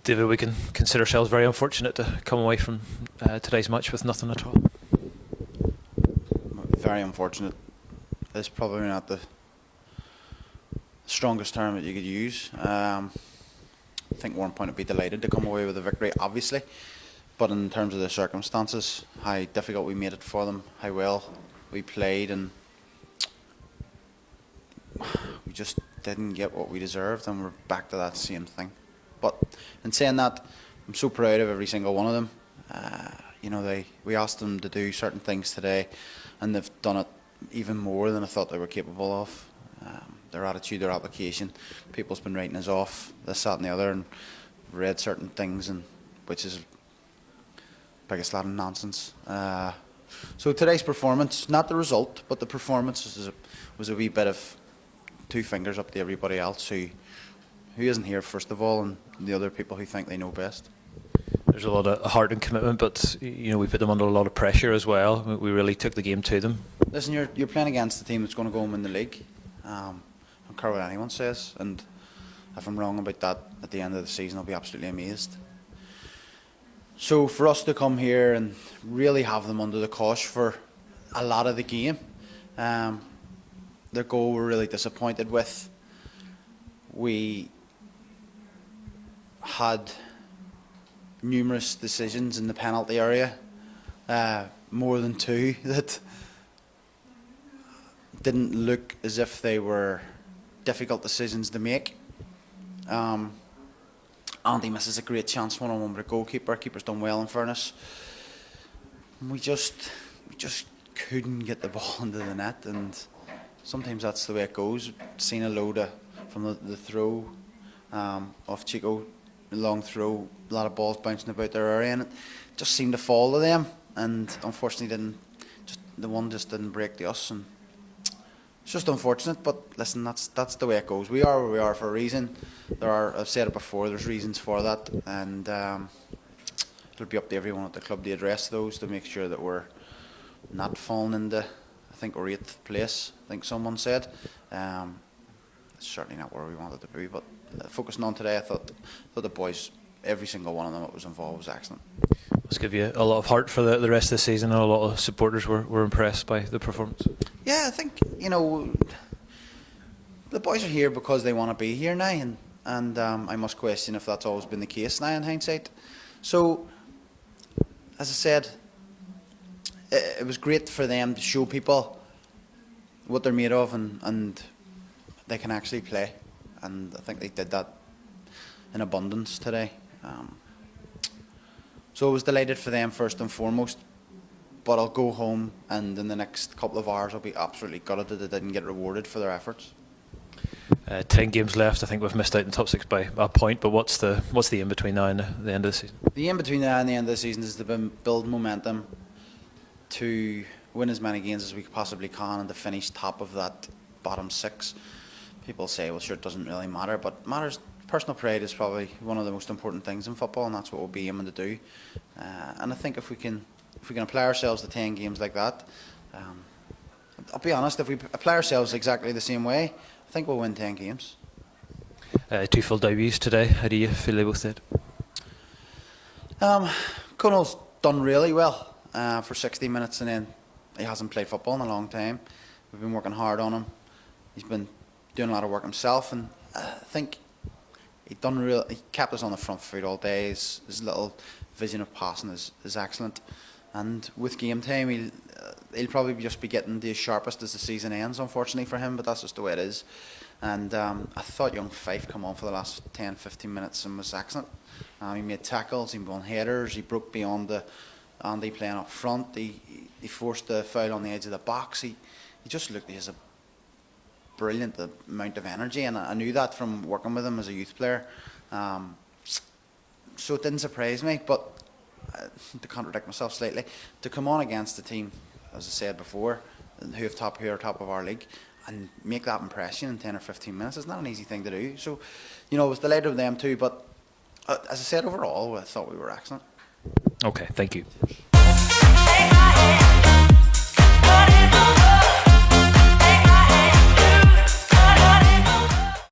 David, we can consider ourselves very unfortunate to come away from today's match with nothing at all. Very unfortunate. It's probably not the strongest term that you could use. I think Warrenpoint would be delighted to come away with a victory, obviously. But in terms of the circumstances, how difficult we made it for them, how well we played, and we just didn't get what we deserved, and we're back to that same thing. But in saying that, I'm so proud of every single one of them. We asked them to do certain things today, and they've done it even more than I thought they were capable of. Their attitude, their application, people's been writing us off, this, that and the other, and read certain things, and which is biggest lot of nonsense. So today's performance, not the result, but the performance was a wee bit of two fingers up to everybody else who isn't here, first of all, and the other people who think they know best. There's a lot of heart and commitment, but we put them under a lot of pressure as well. We really took the game to them. Listen, you're playing against the team that's going to go and win the league. I don't care what anyone says, and if I'm wrong about that at the end of the season, I'll be absolutely amazed. So for us to come here and really have them under the cosh for a lot of the game, their goal we're really disappointed with. We had numerous decisions in the penalty area, more than two, that didn't look as if they were difficult decisions to make. Andy misses a great chance one-on-one with a goalkeeper. Keeper's done well, in fairness. We just couldn't get the ball into the net, and sometimes that's the way it goes. Seen a load from the throw off Chico, long throw, a lot of balls bouncing about their area, and it just seemed to fall to them. And unfortunately, the one just didn't break to us, and it's just unfortunate. But listen, that's the way it goes. We are where we are for a reason. I've said it before, there's reasons for that, and it'll be up to everyone at the club to address those, to make sure that we're not falling into, I think we're 8th place, I think someone said. It's certainly not where we wanted to be, but focusing on today, I thought the boys, every single one of them that was involved, was excellent. Let's give you a lot of heart for the rest of the season, and a lot of supporters were impressed by the performance. Yeah, I think, the boys are here because they want to be here now, and I must question if that's always been the case now in hindsight. So, as I said, it was great for them to show people what they're made of, and they can actually play, and I think they did that in abundance today. So I was delighted for them first and foremost, but I'll go home and in the next couple of hours I'll be absolutely gutted that they didn't get rewarded for their efforts. 10 games left. I think we've missed out in the top 6 by a point, but what's the in between now and the end of the season? The in between now and the end of the season is to build momentum, to win as many games as we possibly can, and to finish top of that bottom 6. People say, well, sure, it doesn't really matter, but it matters. Personal pride is probably one of the most important things in football, and that's what we'll be aiming to do. And I think if we can apply ourselves to 10 games like that, I'll be honest, if we apply ourselves exactly the same way, I think we'll win 10 games. 2 full debuts today. How do you feel they both did? Conall's done really well for 60 minutes, and then he hasn't played football in a long time. We've been working hard on him. He's been doing a lot of work himself, and I think he kept us on the front foot all day. His little vision of passing is excellent, and with game time he'll probably just be getting the sharpest as the season ends, unfortunately for him, but that's just the way it is. And I thought young Fife come on for the last 10-15 minutes and was excellent. He made tackles, he won headers, he broke beyond Andy playing up front, he forced the foul on the edge of the box. He just looked, he has a brilliant amount of energy, and I knew that from working with him as a youth player. So it didn't surprise me, but to contradict myself slightly, to come on against the team, as I said before, who are top of our league, and make that impression in 10 or 15 minutes is not an easy thing to do. So, I was delighted with them too, but as I said, overall, I thought we were excellent. Okay, thank you.